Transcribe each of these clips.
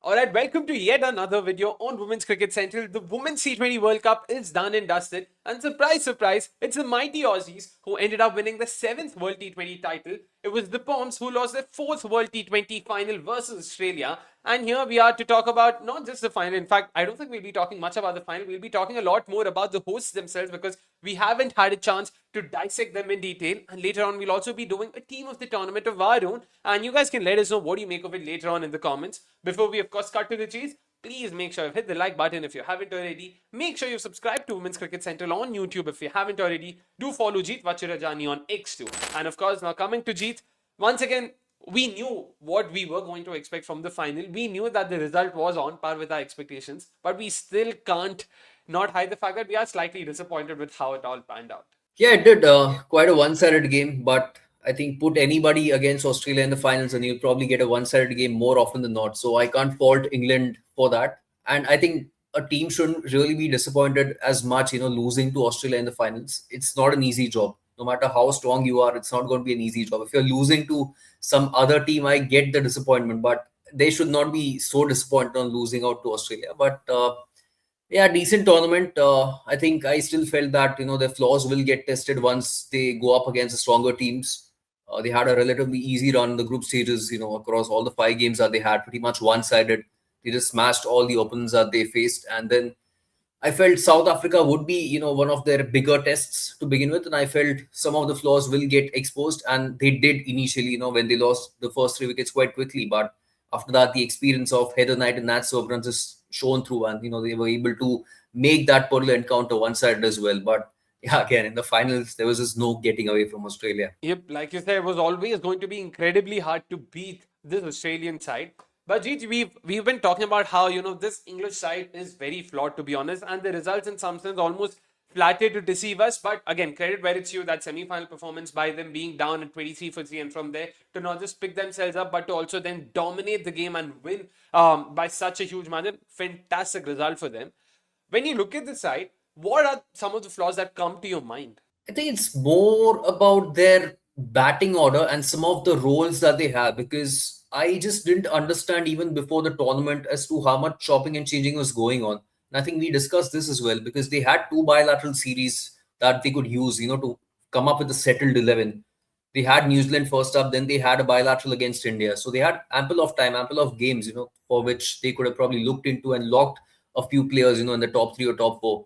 Alright, welcome to yet another video on Women's Cricket Central. The Women's T20 World Cup is done and dusted, and surprise, surprise, it's the mighty Aussies who ended up winning the 7th World T20 title. It was the Poms who lost their 4th World T20 final versus Australia. And here we are to talk about not just the final. In fact, I don't think we'll be talking much about the final. We'll be talking a lot more about the hosts themselves because we haven't had a chance to dissect them in detail. And later on, we'll also be doing a team of the tournament of our own. And you guys can let us know what you make of it later on in the comments. Before we, of course, cut to the chase, please make sure you hit the like button if you haven't already. Make sure you subscribe to Women's Cricket Central on YouTube if you haven't already. Do follow Jeet Vachirajani on X too. And of course, now coming to Jeet, once again, we knew what we were going to expect from the final. We knew that the result was on par with our expectations, but we still can't not hide the fact that we are slightly disappointed with how it all panned out. Yeah, it did quite a one-sided game, but I think put anybody against Australia in the finals and you'll probably get a one-sided game more often than not. So I can't fault England for that. And I think a team shouldn't really be disappointed as much, losing to Australia in the finals. It's not an easy job. No matter how strong you are, it's not going to be an easy job. If you're losing to some other team, I get the disappointment, but they should not be so disappointed on losing out to Australia. But yeah, decent tournament. I think I still felt that their flaws will get tested once they go up against the stronger teams. They had a relatively easy run in the group stages. Across all the 5 games that they had, pretty much one-sided. They just smashed all the opponents that they faced, and then I felt South Africa would be one of their bigger tests to begin with, and I felt some of the flaws will get exposed, and they did initially. When they lost the first 3 wickets quite quickly, but after that, the experience of Heather Knight and Nat Sobrans is shown through, and they were able to make that particular encounter one-sided as well. But yeah, again in the finals, there was just no getting away from Australia. Yep, like you said, it was always going to be incredibly hard to beat this Australian side. But Jeet, we've been talking about how this English side is very flawed, to be honest, and the results in some sense almost flattered to deceive us. But again, credit where it's due, that semi-final performance by them being down at 23 for 3, and from there to not just pick themselves up, but to also then dominate the game and win by such a huge margin. Fantastic result for them. When you look at the side, what are some of the flaws that come to your mind? I think it's more about their batting order and some of the roles that they have, because I just didn't understand even before the tournament as to how much chopping and changing was going on. And I think we discussed this as well, because they had 2 bilateral series that they could use, to come up with a settled 11. They had New Zealand first up, then they had a bilateral against India. So they had ample of time, ample of games, for which they could have probably looked into and locked a few players, in the top 3 or top 4.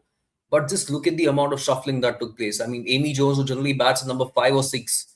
But just look at the amount of shuffling that took place. I mean, Amy Jones, who generally bats at number 5 or 6,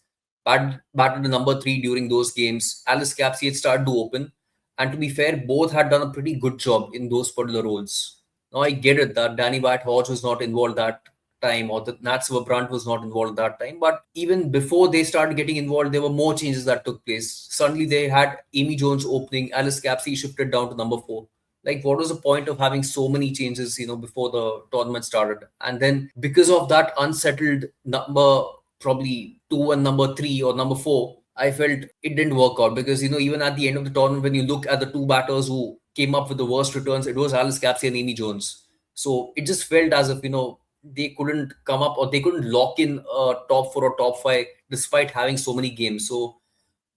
batted at number 3 during those games. Alice Capsey had started to open. And to be fair, both had done a pretty good job in those particular roles. Now, I get it that Danny White Hodge was not involved that time, or that Nat Brandt was not involved that time. But even before they started getting involved, there were more changes that took place. Suddenly, they had Amy Jones opening. Alice Capsey shifted down to number 4. Like, what was the point of having so many changes, before the tournament started? And then because of that unsettled number, probably 2 and number 3 or number 4, I felt it didn't work out, because, even at the end of the tournament, when you look at the 2 batters who came up with the worst returns, it was Alice Capsey and Amy Jones. So it just felt as if, they couldn't come up, or they couldn't lock in a top 4 or top 5 despite having so many games. So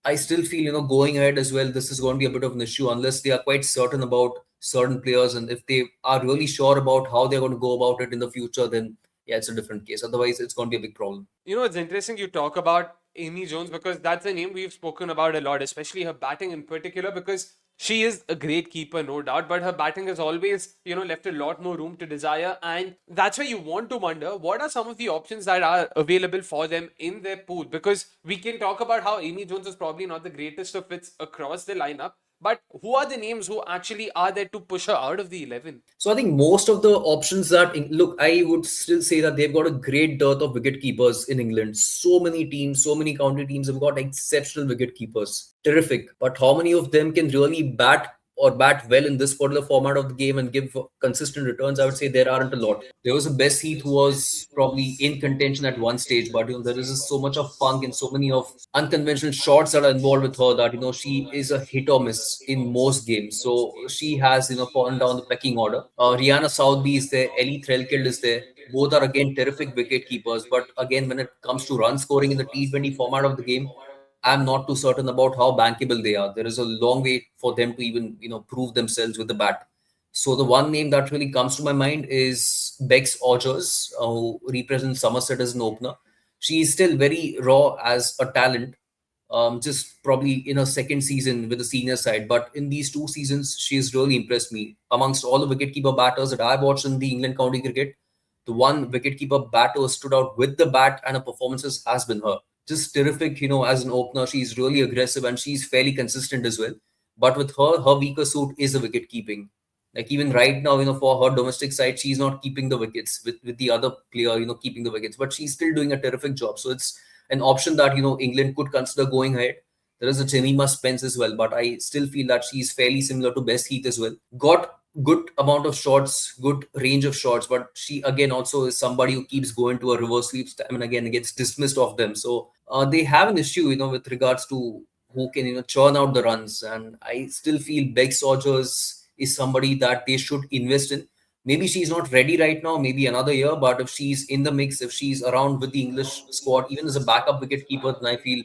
I still feel, going ahead as well, this is going to be a bit of an issue unless they are quite certain about certain players. And if they are really sure about how they're going to go about it in the future, then yeah, it's a different case. Otherwise, it's going to be a big problem. It's interesting you talk about Amy Jones, because that's a name we've spoken about a lot, especially her batting in particular, because she is a great keeper, no doubt, but her batting has always, left a lot more room to desire. And that's where you want to wonder what are some of the options that are available for them in their pool, because we can talk about how Amy Jones is probably not the greatest of fits across the lineup. But who are the names who actually are there to push her out of the 11? So I think most of the options that look, I would still say that they've got a great dearth of wicket keepers in England. So many teams, so many county teams have got exceptional wicket keepers. Terrific. But how many of them can really bat well in this particular format of the game and give consistent returns? I would say there aren't a lot. There was a Bess Heath who was probably in contention at one stage, but there is just so much of funk and so many of unconventional shots that are involved with her that she is a hit or miss in most games. So she has fallen down the pecking order. Rihanna Southby is there, Ellie Threlkeld is there. Both are again terrific wicket keepers, but again when it comes to run scoring in the T20 format of the game, I'm not too certain about how bankable they are. There is a long way for them to even, prove themselves with the bat. So the one name that really comes to my mind is Bex Odgers, who represents Somerset as an opener. She is still very raw as a talent, just probably in her second season with the senior side. But in these 2 seasons, she has really impressed me. Amongst all the wicketkeeper batters that I've watched in the England county cricket, the one wicketkeeper batter who stood out with the bat and her performances has been her. Just terrific, as an opener. She's really aggressive and she's fairly consistent as well. But with her weaker suit is the wicket keeping. Like even right now, for her domestic side, she's not keeping the wickets with the other player, keeping the wickets, but she's still doing a terrific job. So it's an option that England could consider going ahead. There is a Jemima Spence as well, but I still feel that she's fairly similar to Best Heath as well. Got good amount of shots, good range of shots, but she again also is somebody who keeps going to a reverse sweeps time and again gets dismissed off them. So they have an issue, with regards to who can churn out the runs, and I still feel Bex Rogers is somebody that they should invest in. Maybe she's not ready right now, maybe another year, but if she's in the mix, if she's around with the English squad, even as a backup wicket keeper, then I feel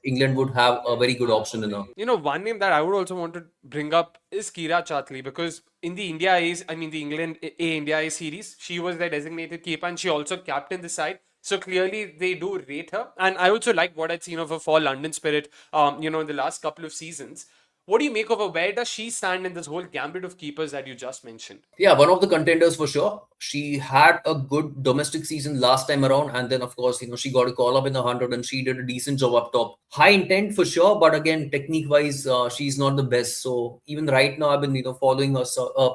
England would have a very good option in her. One name that I would also want to bring up is Kira Chatli, because in the the England India A series, she was their designated keeper and she also captained the side. So clearly they do rate her. And I also like what I'd seen of her for London Spirit, in the last couple of seasons. What do you make of her? Where does she stand in this whole gambit of keepers that you just mentioned? Yeah, one of the contenders for sure. She had a good domestic season last time around, and then of course, she got a call up in the 100, and she did a decent job up top. High intent for sure, but again, technique wise, she's not the best. So even right now, I've been following her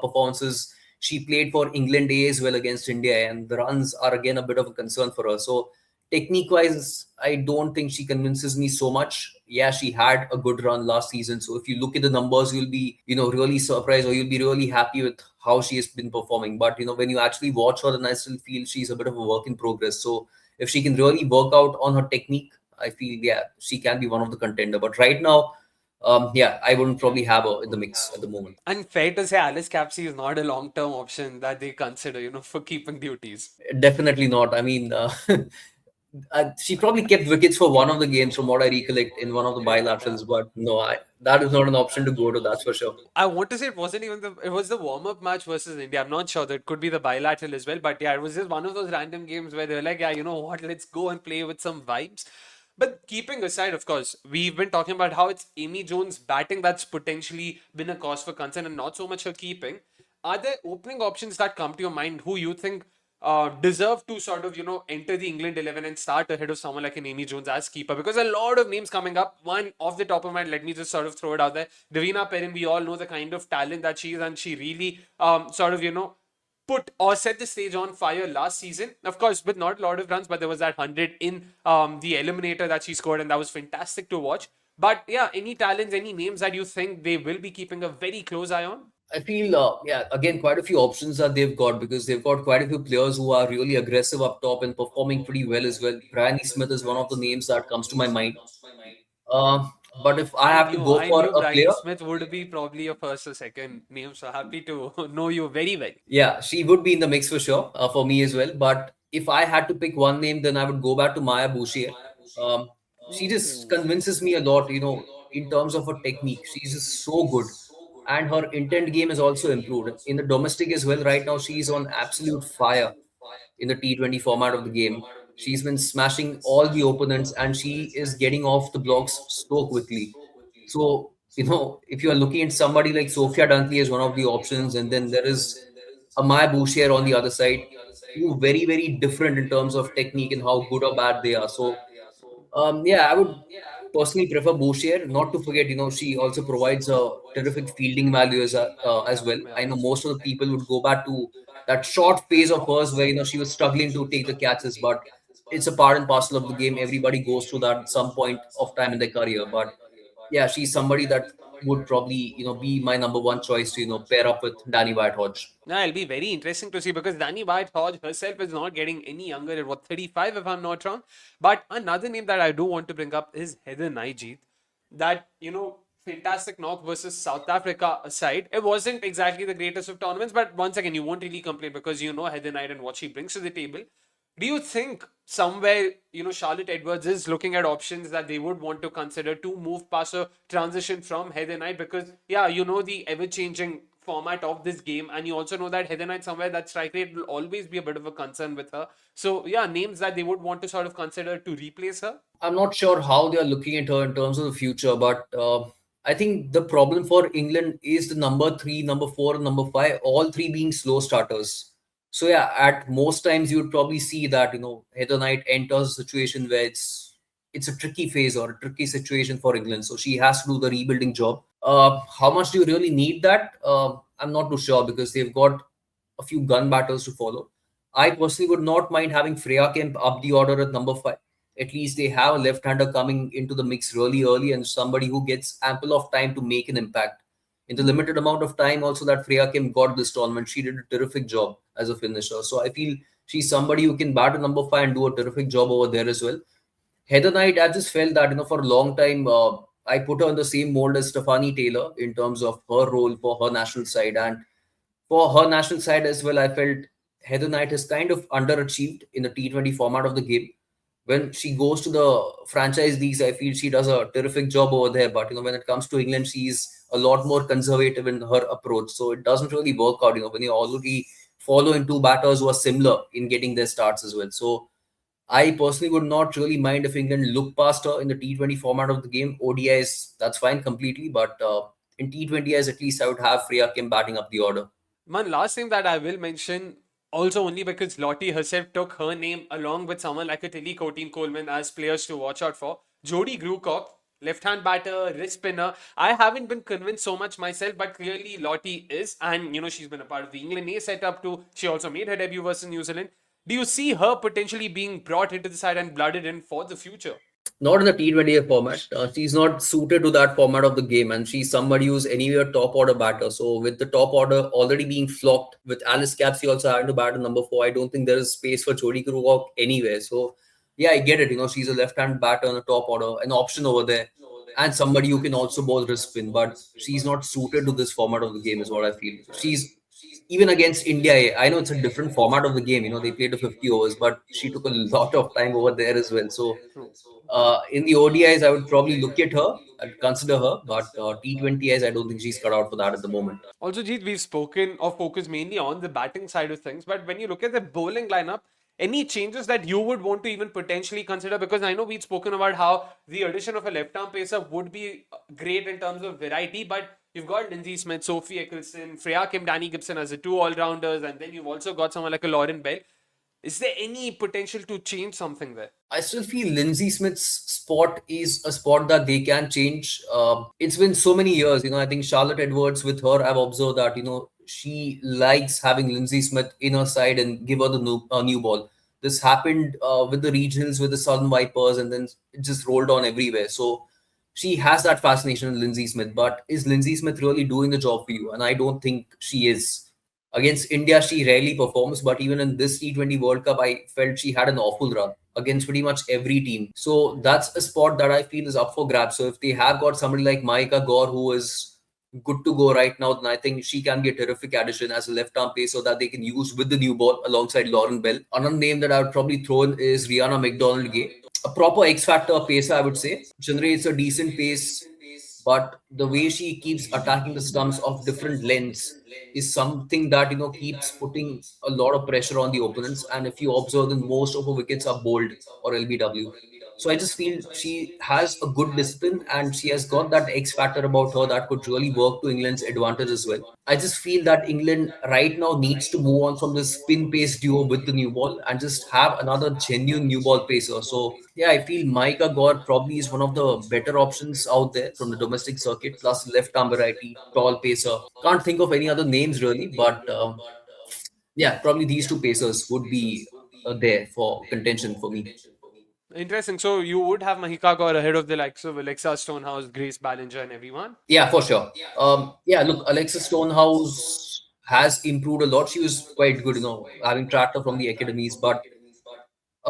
performances. She played for England A as well against India, and the runs are again a bit of a concern for her. So technique wise, I don't think she convinces me so much. Yeah, she had a good run last season. So if you look at the numbers, you'll be, really surprised or you'll be really happy with how she has been performing. But, when you actually watch her, then I still feel she's a bit of a work in progress. So if she can really work out on her technique, I feel, yeah, she can be one of the contender. But right now, yeah, I wouldn't probably have her in the mix at the moment. And fair to say, Alice Capsey is not a long-term option that they consider, for keeping duties. Definitely not. I mean, she probably kept wickets for one of the games, from what I recollect, in one of the bilaterals. But no, that is not an option to go to. That's for sure. I want to say it was the warm-up match versus India. I'm not sure. That could be the bilateral as well. But yeah, it was just one of those random games where they were like, yeah, you know what, let's go and play with some vibes. But keeping aside, of course, we've been talking about how it's Amy Jones' batting that's potentially been a cause for concern and not so much her keeping. Are there opening options that come to your mind who you think deserve to sort of, enter the England 11 and start ahead of someone like an Amy Jones as keeper? Because a lot of names coming up. One off the top of my mind, let me just sort of throw it out there. Davina Perrin, we all know the kind of talent that she is, and she really sort of, put or set the stage on fire last season. Of course, with not a lot of runs, but there was that 100 in the eliminator that she scored, and that was fantastic to watch. But yeah, any talents, any names that you think they will be keeping a very close eye on? I feel, yeah, again, quite a few options that they've got because they've got quite a few players who are really aggressive up top and performing pretty well as well. Bryony Smith is one of the names that comes to my mind. But if I have to go I for knew a Bryony player, Smith would be probably your first or second name. So happy to know you very well. yeah, she would be in the mix for sure, for me as well. But if I had to pick one name, then I would go back to Maya Bouchier. Um, she just convinces me a lot, in terms of her technique. She's just so good. And her intent game is also improved. In the domestic as well, right now, she's on absolute fire in the T20 format of the game. She's been smashing all the opponents and she is getting off the blocks so quickly. So, if you are looking at somebody like Sophia Dunkley as one of the options, and then there is Amaya Bouchier on the other side, two very, very different in terms of technique and how good or bad they are. So, yeah, I would personally prefer Bouchier. Not to forget, she also provides a terrific fielding value as well. I know most of the people would go back to that short phase of hers where she was struggling to take the catches, but it's a part and parcel of the game. Everybody goes through that at some point of time in their career. But yeah, she's somebody that would probably be my number one choice to pair up with Danny White Hodge. Now, it'll be very interesting to see because Danny White Hodge herself is not getting any younger at 35, if I'm not wrong. But another name that I do want to bring up is Heather Nijit. That, fantastic knock versus South Africa aside, it wasn't exactly the greatest of tournaments, but once again, you won't really complain because you know Heather Knight and what she brings to the table. Do you think somewhere, Charlotte Edwards is looking at options that they would want to consider to move past a transition from Heather Knight? Because, yeah, the ever changing format of this game, and you also know that Heather Knight, somewhere that strike rate will always be a bit of a concern with her. So, yeah, names that they would want to sort of consider to replace her. I'm not sure how they are looking at her in terms of the future, but I think the problem for England is the number three, number four, and number five, all three being slow starters. So yeah, at most times you would probably see that Heather Knight enters a situation where it's a tricky phase or a tricky situation for England. So she has to do the rebuilding job. How much do you really need that? I'm not too sure because they've got a few gun battles to follow. I personally would not mind having Freya Kemp up the order at number five. At least they have a left-hander coming into the mix really early and somebody who gets ample of time to make an impact. In the limited amount of time also that Freya Kim got this tournament, she did a terrific job as a finisher. So I feel she's somebody who can bat at number five and do a terrific job over there as well. Heather Knight, I just felt that for a long time I put her in the same mold as Stephanie Taylor in terms of her role for her national side, and for her national side as well, I felt Heather Knight has kind of underachieved in the T20 format of the game. When she goes to the franchise leagues, I feel she does a terrific job over there. But when it comes to England, she's a lot more conservative in her approach. So it doesn't really work out. When you already follow in two batters who are similar in getting their starts as well. So I personally would not really mind if England look past her in the T20 format of the game. ODIs, that's fine completely. But in T20s, at least I would have Freya Kim batting up the order. One last thing that I will mention, also only because Lottie herself took her name along with someone like a Tilly Coleman as players to watch out for. Jodie Grewcock, left-hand batter, wrist spinner. I haven't been convinced so much myself, but clearly Lottie is, and she's been a part of the England A setup too. She also made her debut versus New Zealand. Do you see her potentially being brought into the side and blooded in for the future? Not in the T20 format. She's not suited to that format of the game, and she's somebody who's anywhere top order batter. So with the top order already being flocked, with Alice Capsey also having to bat at number four, I don't think there is space for Jodie Grewcock anywhere. So yeah, I get it. She's a left-hand batter on the top order, an option over there, and somebody who can also bowl wrist spin. But she's not suited to this format of the game, is what I feel. She's even against India. I know it's a different format of the game. They played the 50 overs, but she took a lot of time over there as well. So True. in the ODIs, I would probably look at her and consider her, but T20s, I don't think she's cut out for that at the moment. Also, Jeet, we've spoken or focused mainly on the batting side of things, but when you look at the bowling lineup, any changes that you would want to even potentially consider? Because I know we'd spoken about how the addition of a left-arm pacer would be great in terms of variety, but you've got Lindsay Smith, Sophie Eccleston, Freya Kim, Danny Gibson as the two all-rounders, and then you've also got someone like a Lauren Bell. Is there any potential to change something there? I still feel Lindsay Smith's spot is a spot that they can change. It's been so many years. I think Charlotte Edwards with her, I've observed that, she likes having Lindsay Smith in her side and give her the new ball. This happened with the regionals, with the Southern Vipers, and then it just rolled on everywhere. So she has that fascination with Lindsay Smith. But is Lindsay Smith really doing the job for you? And I don't think she is. Against India, she rarely performs, but even in this T20 World Cup, I felt she had an awful run against pretty much every team. So that's a spot that I feel is up for grabs. So if they have got somebody like Mahika Gaur who is good to go right now, then I think she can be a terrific addition as a left-arm pacer that they can use with the new ball alongside Lauren Bell. Another name that I would probably throw in is Rihanna McDonald-Gay. A proper X-factor pacer, I would say. Generates a decent pace, but the way she keeps attacking the stumps of different lengths is something that keeps putting a lot of pressure on the opponents. And if you observe, then most of her wickets are bowled or LBW. So I just feel she has a good discipline and she has got that X factor about her that could really work to England's advantage as well. I just feel that England right now needs to move on from this spin pace duo with the new ball and just have another genuine new ball pacer. So yeah, I feel Maika Gaur probably is one of the better options out there from the domestic circuit, plus left arm variety, tall pacer. Can't think of any other names really, but yeah, probably these two pacers would be there for contention for me. Interesting. So you would have Mahika Gaur ahead of the likes of Alexa Stonehouse, Grace Ballinger, and everyone? Yeah, for sure. Yeah, look, Alexa Stonehouse has improved a lot. She was quite good, having tracked her from the academies, but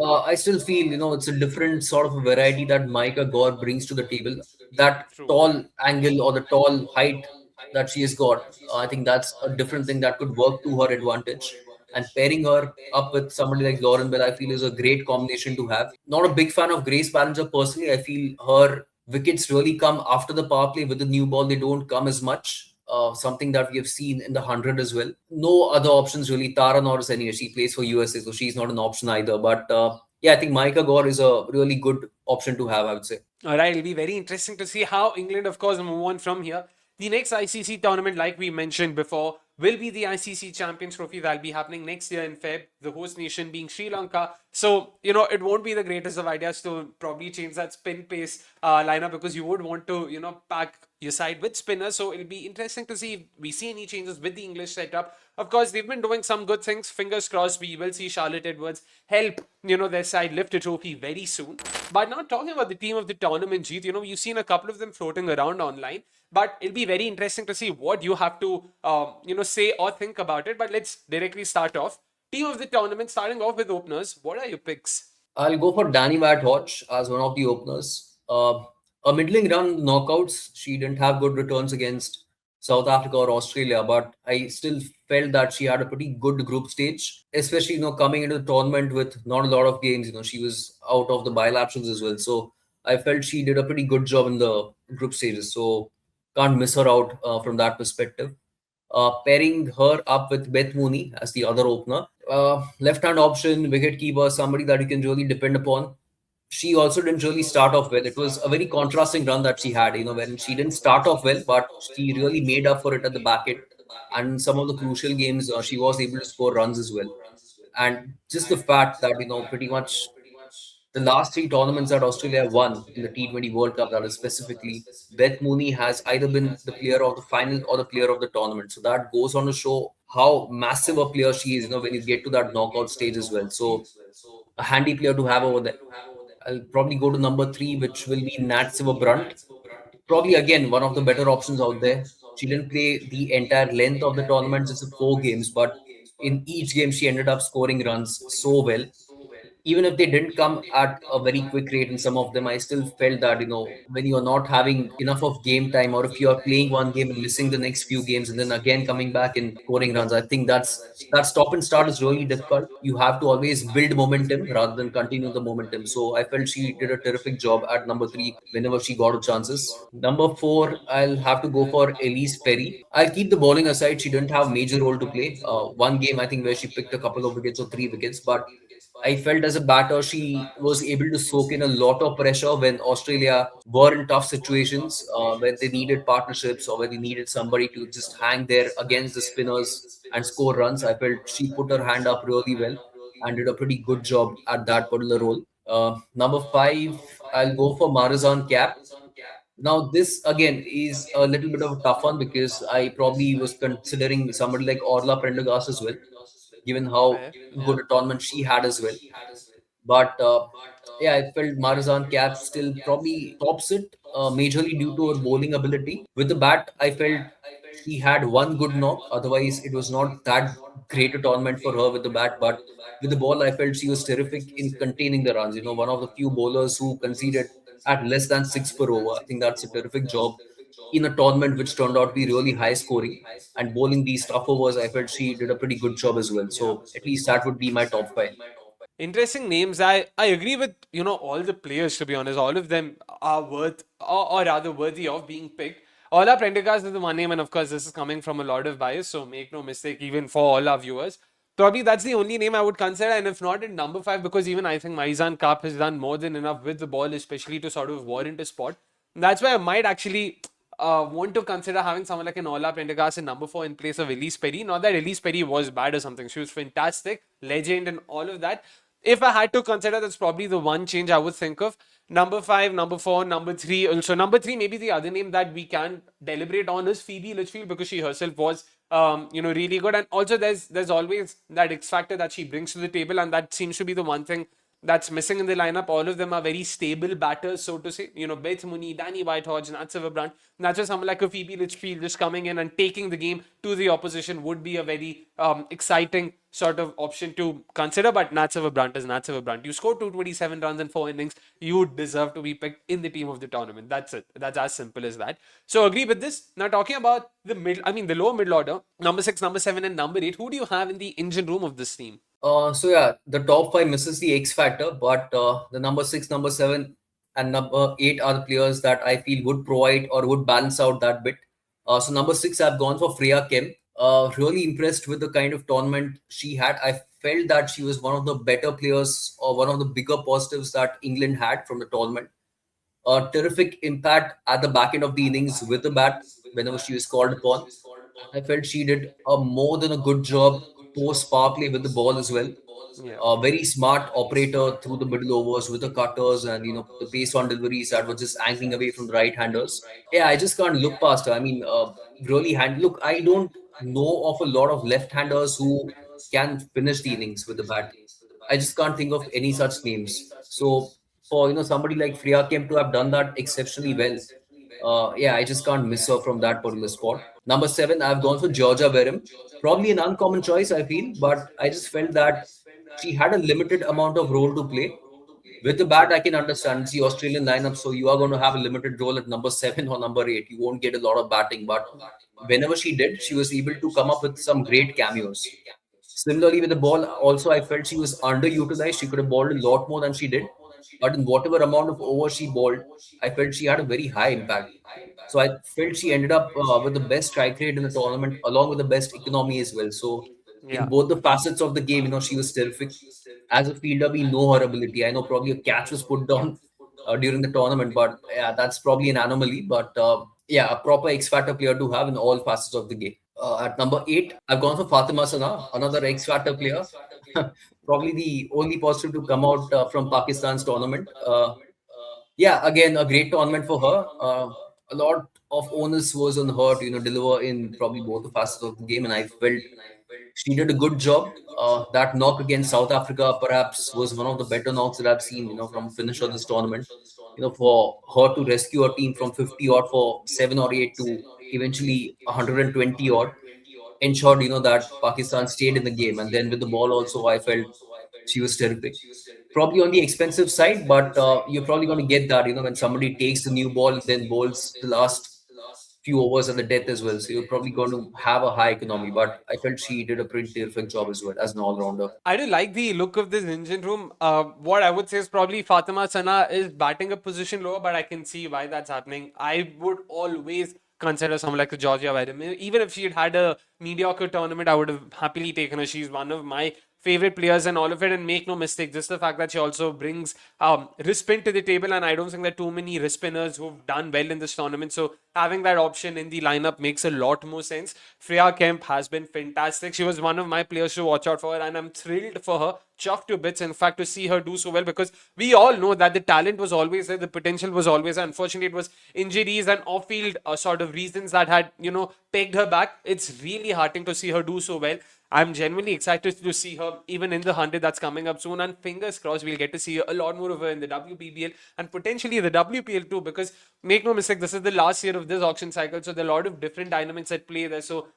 I still feel, it's a different sort of a variety that Micah Gore brings to the table. That True. tall angle or the tall height that she has got, I think that's a different thing that could work to her advantage. And pairing her up with somebody like Lauren Bell, I feel is a great combination to have. Not a big fan of Grace Ballinger personally. I feel her wickets really come after the power play. With the new ball, they don't come as much. Something that we have seen in the 100 as well. No other options really. Tara Norris, anyway, she plays for USA, so she's not an option either. But yeah, I think Maika Gore is a really good option to have, I would say. All right, it'll be very interesting to see how England, of course, move on from here. The next ICC tournament, like we mentioned before, will be the ICC Champions Trophy that'll be happening next year in Feb, the host nation being Sri Lanka. So, it won't be the greatest of ideas to probably change that spin pace lineup, because you would want to, pack your side with spinners. So it'll be interesting to see if we see any changes with the English setup. Of course, they've been doing some good things. Fingers crossed we will see Charlotte Edwards help, their side lift a trophy very soon. But now talking about the team of the tournament, Jeet, you've seen a couple of them floating around online. But it'll be very interesting to see what you have to, say or think about it. But let's directly start off. Team of the tournament, starting off with openers. What are your picks? I'll go for Danny Van Hodge as one of the openers. A middling run knockouts. She didn't have good returns against South Africa or Australia, but I still felt that she had a pretty good group stage, especially coming into the tournament with not a lot of games. She was out of the bilaterals as well, so I felt she did a pretty good job in the group stages. So can't miss her out from that perspective. Pairing her up with Beth Mooney as the other opener. Left-hand option, wicket keeper, somebody that you can really depend upon. She also didn't really start off well. It was a very contrasting run that she had, when she didn't start off well, but she really made up for it at the back end. And some of the crucial games, she was able to score runs as well. And just the fact that, pretty much the last three tournaments that Australia have won in the T20 World Cup, that is specifically, Beth Mooney has either been the player of the final or the player of the tournament. So that goes on to show how massive a player she is, when you get to that knockout stage as well. So a handy player to have over there. I'll probably go to number three, which will be Nat Brunt. Probably again one of the better options out there. She didn't play the entire length of the tournament, just 4 games, but in each game she ended up scoring runs so well. Even if they didn't come at a very quick rate in some of them, I still felt that, when you're not having enough of game time, or if you're playing one game and missing the next few games and then again coming back and scoring runs, I think that stop and start is really difficult. You have to always build momentum rather than continue the momentum. So I felt she did a terrific job at number three whenever she got a chances. Number four, I'll have to go for Elise Perry. I'll keep the bowling aside. She didn't have major role to play. One game, I think, where she picked a couple of wickets or 3 wickets, but I felt as a batter, she was able to soak in a lot of pressure when Australia were in tough situations, when they needed partnerships or when they needed somebody to just hang there against the spinners and score runs. I felt she put her hand up really well and did a pretty good job at that particular role. Number five, I'll go for Marizan Cap. Now, this again is a little bit of a tough one because I probably was considering somebody like Orla Prendergast as well, given how Fair. good a tournament she had as well. But yeah, I felt Marizan Cap still probably tops it, majorly due to her bowling ability. With the bat, I felt she had one good knock. Otherwise, it was not that great a tournament for her with the bat. But with the ball, I felt she was terrific in containing the runs. One of the few bowlers who conceded at less than 6 per over. I think that's a terrific job in a tournament which turned out to be really high scoring. And bowling these tough overs, I felt she did a pretty good job as well. So at least that would be my top five. Interesting names. I agree with all the players, to be honest. All of them are worth, or rather worthy of being picked. Ola Prendergast is the one name, and of course this is coming from a lot of bias, so make no mistake, even for all our viewers. Probably that's the only name I would consider, and if not in number five, because even I think Maizan Kap has done more than enough with the ball, especially to sort of warrant a spot. That's why I might actually want to consider having someone like an Ola Prendergast in number four in place of Elise Perry. Not that Elise Perry was bad or something. She was fantastic, legend, and all of that. If I had to consider, that's probably the one change I would think of. Number five, number four, number three. Also, number three, maybe the other name that we can deliberate on is Phoebe Litchfield, because she herself was, really good. And also, there's always that X factor that she brings to the table, and that seems to be the one thing that's missing in the lineup. All of them are very stable batters, so to say. Beth Mooney, Danny Whitehorse, Natseva Brandt. That's just someone like a Phoebe Litchfield just coming in and taking the game to the opposition would be a very exciting sort of option to consider. But Natseva Brandt is Natseva Brandt. You scored 227 runs in 4 innings. You deserve to be picked in the team of the tournament. That's it. That's as simple as that. So agree with this. Now talking about the lower middle order, number 6, number 7, and number 8. Who do you have in the engine room of this team? So yeah, the top five misses the X factor, but the number six, number seven, and number eight are the players that I feel would provide or would balance out that bit. So number six, I've gone for Freya Kim. Really impressed with the kind of tournament she had. I felt that she was one of the better players or one of the bigger positives that England had from the tournament. A terrific impact at the back end of the innings with the bat whenever she was called upon. I felt she did a more than a good job post power play with the ball as well. Yeah. A very smart operator through the middle overs with the cutters and the pace on deliveries that were just angling away from the right handers. Yeah, I just can't look past her. I mean, really hand look. I don't know of a lot of left-handers who can finish the innings with the bat. I just can't think of any such names. So for somebody like Freya Kemp to have done that exceptionally well, yeah, I just can't miss her from that particular spot. Number seven, I've gone for Georgia Berham. Probably an uncommon choice, I feel, but I just felt that she had a limited amount of role to play. With the bat, I can understand it's the Australian lineup, so you are going to have a limited role at number seven or number eight. You won't get a lot of batting, but whenever she did, she was able to come up with some great cameos. Similarly, with the ball, also I felt she was underutilized. She could have bowled a lot more than she did, but in whatever amount of overs she bowled, I felt she had a very high impact. So I felt she ended up with the best strike rate in the tournament, along with the best economy as well. So in Yeah. both the facets of the game, she was terrific. As a fielder, we know her ability. I know probably a catch was put down during the tournament, but yeah, that's probably an anomaly. But yeah, a proper X factor player to have in all facets of the game. At number eight, I've gone for Fatima Sana, another X factor player. Probably the only positive to come out from Pakistan's tournament. Yeah, again, a great tournament for her. A lot of onus was on her to deliver in probably both the facets of the game, and I felt she did a good job. That knock against South Africa perhaps was one of the better knocks that I've seen, from a finisher this tournament. For her to rescue her team from 50 odd for 7 or 8 to eventually 120 odd ensured, that Pakistan stayed in the game. And then with the ball also, I felt she was terrific. Probably on the expensive side, but you're probably going to get that, when somebody takes the new ball, then bowls the last few overs at the death as well. So you're probably going to have a high economy. But I felt she did a pretty terrific job as well as an all-rounder. I do like the look of this engine room. What I would say is probably Fatima Sana is batting a position lower, but I can see why that's happening. I would always consider someone like the Georgia Wyndham. Even if she had had a mediocre tournament, I would have happily taken her. She's one of my favorite players and all of it. And make no mistake, just the fact that she also brings wrist spin to the table, and I don't think there are too many wrist spinners who've done well in this tournament. So having that option in the lineup makes a lot more sense. Freya Kemp has been fantastic. She was one of my players to watch out for, and I'm thrilled for her, chuffed to bits, in fact, to see her do so well, because we all know that the talent was always there, the potential was always there. Unfortunately, it was injuries and off-field sort of reasons that had, pegged her back. It's really heartening to see her do so well. I'm genuinely excited to see her even in the 100 that's coming up soon. And fingers crossed, we'll get to see a lot more of her in the WBBL and potentially the WPL too. Because make no mistake, this is the last year of this auction cycle. So there are a lot of different dynamics at play there. So,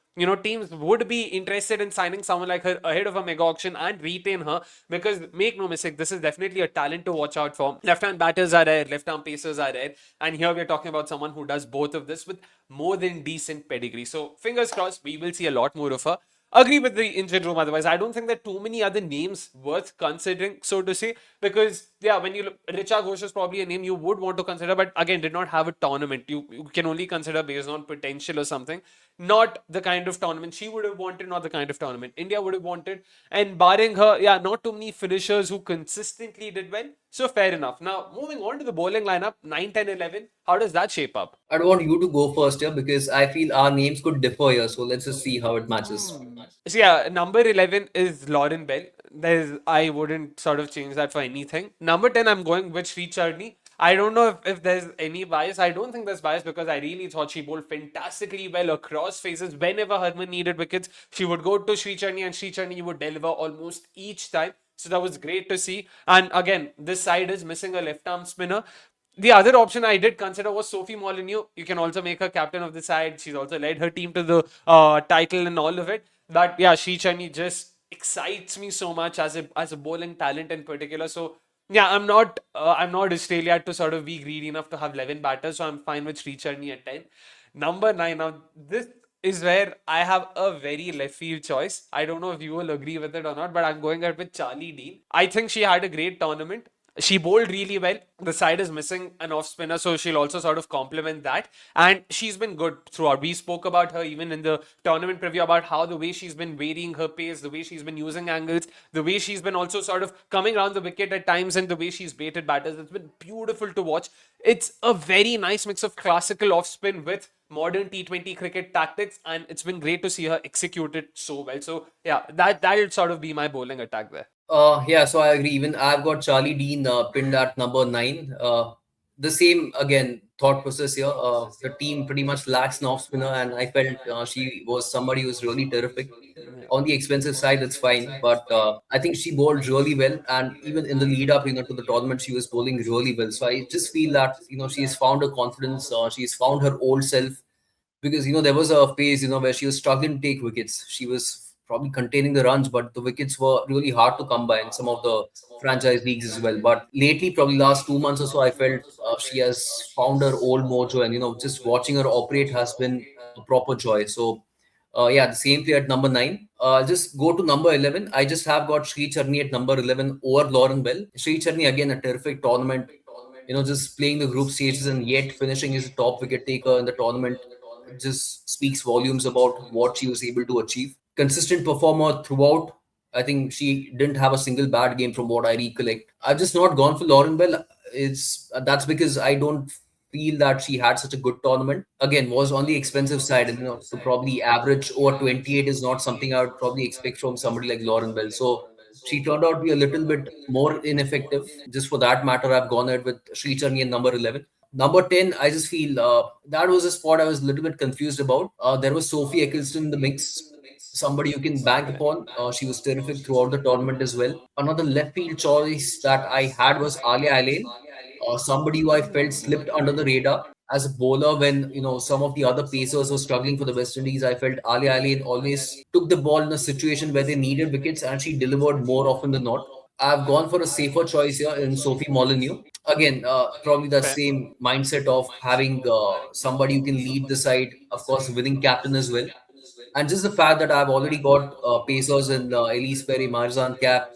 teams would be interested in signing someone like her ahead of a mega auction and retain her. Because make no mistake, this is definitely a talent to watch out for. Left hand batters are rare, left arm pacers are rare. And here we're talking about someone who does both of this with more than decent pedigree. So fingers crossed, we will see a lot more of her. Agree with the engine room. Otherwise, I don't think there are too many other names worth considering, so to say. Because yeah, when you look, Richa Ghosh is probably a name you would want to consider, but again, did not have a tournament. You can only consider based on potential or something. Not the kind of tournament she would have wanted, not the kind of tournament India would have wanted. And barring her, yeah, not too many finishers who consistently did well. So fair enough. Now, moving on to the bowling lineup, 9, 10, 11. How does that shape up? I'd want you to go first here because I feel our names could differ here. So let's just see how it matches. So yeah, number 11 is Lauren Bell. I wouldn't sort of change that for anything. Number 10, I'm going with Sri Charni. I don't know if there's any bias. I don't think there's bias because I really thought she bowled fantastically well across phases. Whenever Harman needed wickets, she would go to Sri Charni, and Sri Charni would deliver almost each time. So that was great to see. And again, this side is missing a left arm spinner. The other option I did consider was Sophie Molyneux. You can also make her captain of the side. She's also led her team to the title and all of it. But yeah, Sri Chani just excites me so much as a bowling talent in particular. So yeah, I'm not Australia to sort of be greedy enough to have 11 batters. So I'm fine with Sri Chani at 10. Number 9. Now this is where I have a very left field choice. I don't know if you will agree with it or not, but I'm going out with Charlie Dean. I think she had a great tournament. She bowled really well. The side is missing an off spinner, so she'll also sort of complement that. And she's been good throughout. We spoke about her even in the tournament preview about how the way she's been varying her pace, the way she's been using angles, the way she's been also sort of coming around the wicket at times, and the way she's baited batters. It's been beautiful to watch. It's a very nice mix of classical off spin with modern T20 cricket tactics, and it's been great to see her execute it so well. So yeah, that'll sort of be my bowling attack there. Yeah, so I agree. Even I've got Charlie Dean pinned at number 9. The same again thought process here. The team pretty much lacks an off spinner, and I felt she was somebody who's really terrific. On the expensive side, it's fine, but I think she bowled really well, and even in the lead up, to the tournament, she was bowling really well. So I just feel that she's found her confidence, she's found her old self, because there was a phase where she was struggling to take wickets. She was probably containing the runs, but the wickets were really hard to come by in some of the franchise leagues as well. But lately, probably last 2 months or so, I felt she has found her old mojo, and just watching her operate has been a proper joy. So yeah, the same player at number 9. Just go to number 11. I just have got Sri Charni at number 11 over Lauren Bell. Sri Charni, again, a terrific tournament. Just playing the group stages and yet finishing as a top wicket taker in the tournament just speaks volumes about what she was able to achieve. Consistent performer throughout. I think she didn't have a single bad game from what I recollect. I've just not gone for Lauren Bell. That's because I don't feel that she had such a good tournament. Again, was on the expensive side, and to probably average over 28 is not something I would probably expect from somebody like Lauren Bell. So she turned out to be a little bit more ineffective. Just for that matter, I've gone ahead with Sri Charni in number 11. Number 10, I just feel that was a spot I was a little bit confused about. There was Sophie Eccleston in the mix, somebody you can bank upon. She was terrific throughout the tournament as well. Another left field choice that I had was Alia Alain, somebody who I felt slipped under the radar as a bowler when some of the other pacers were struggling for the West Indies. I felt Alia Alain always took the ball in a situation where they needed wickets, and she delivered more often than not. I've gone for a safer choice here in Sophie Molyneux. Again, probably the Fair. same mindset of having somebody who can lead the side, of course, winning captain as well. And just the fact that I've already got pacers in Elise Perry, Marzan Cap,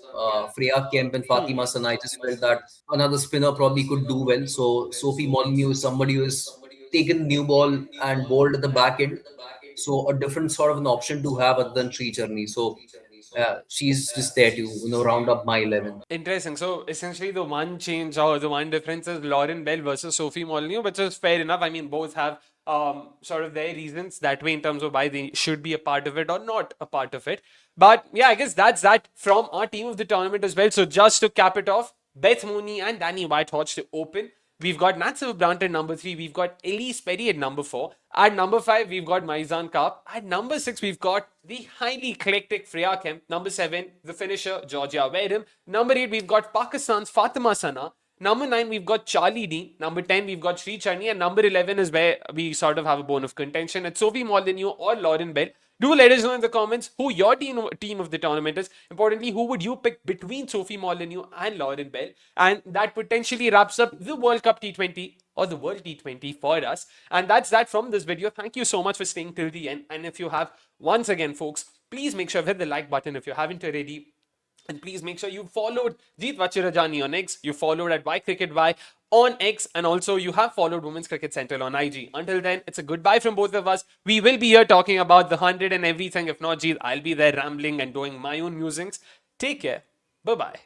Freya Kemp, and Fatima Sana. I just felt that another spinner probably could do well. So Sophie Molyneux is somebody who has taken the new ball and bowled at the back end. So a different sort of an option to have other than Sri Charni. So she's just there to round up my 11. Interesting. So essentially, the one change or the one difference is Lauren Bell versus Sophie Molyneux, which is fair enough. I mean, both have sort of their reasons that way in terms of why they should be a part of it or not a part of it. But yeah, I guess that's that from our team of the tournament as well. So just to cap it off, Beth Mooney and Danny Whitehorse to open. We've got Natsiv Brandt at number 3. We've got Elise Perry at number 4. At number 5, we've got Maizan Karp. At number 6, we've got the highly eclectic Freya Kemp. Number 7, the finisher, Georgia Wareham. Number 8, we've got Pakistan's Fatima Sana. Number 9, we've got Charlie Dean. Number 10, we've got Sri Charni. And number 11 is where we sort of have a bone of contention. It's Sophie Molyneux or Lauren Bell. Do let us know in the comments who your team of the tournament is. Importantly, who would you pick between Sophie Molyneux and Lauren Bell? And that potentially wraps up the World Cup T20 or the World T20 for us. And that's that from this video. Thank you so much for staying till the end. And if you have, once again, folks, please make sure to hit the like button if you haven't already. And please make sure you followed Jeet Vachirajani on X. You followed at YCricketY on X. And also you have followed Women's Cricket Central on IG. Until then, it's a goodbye from both of us. We will be here talking about the 100 and everything. If not, Jeet, I'll be there rambling and doing my own musings. Take care. Bye-bye.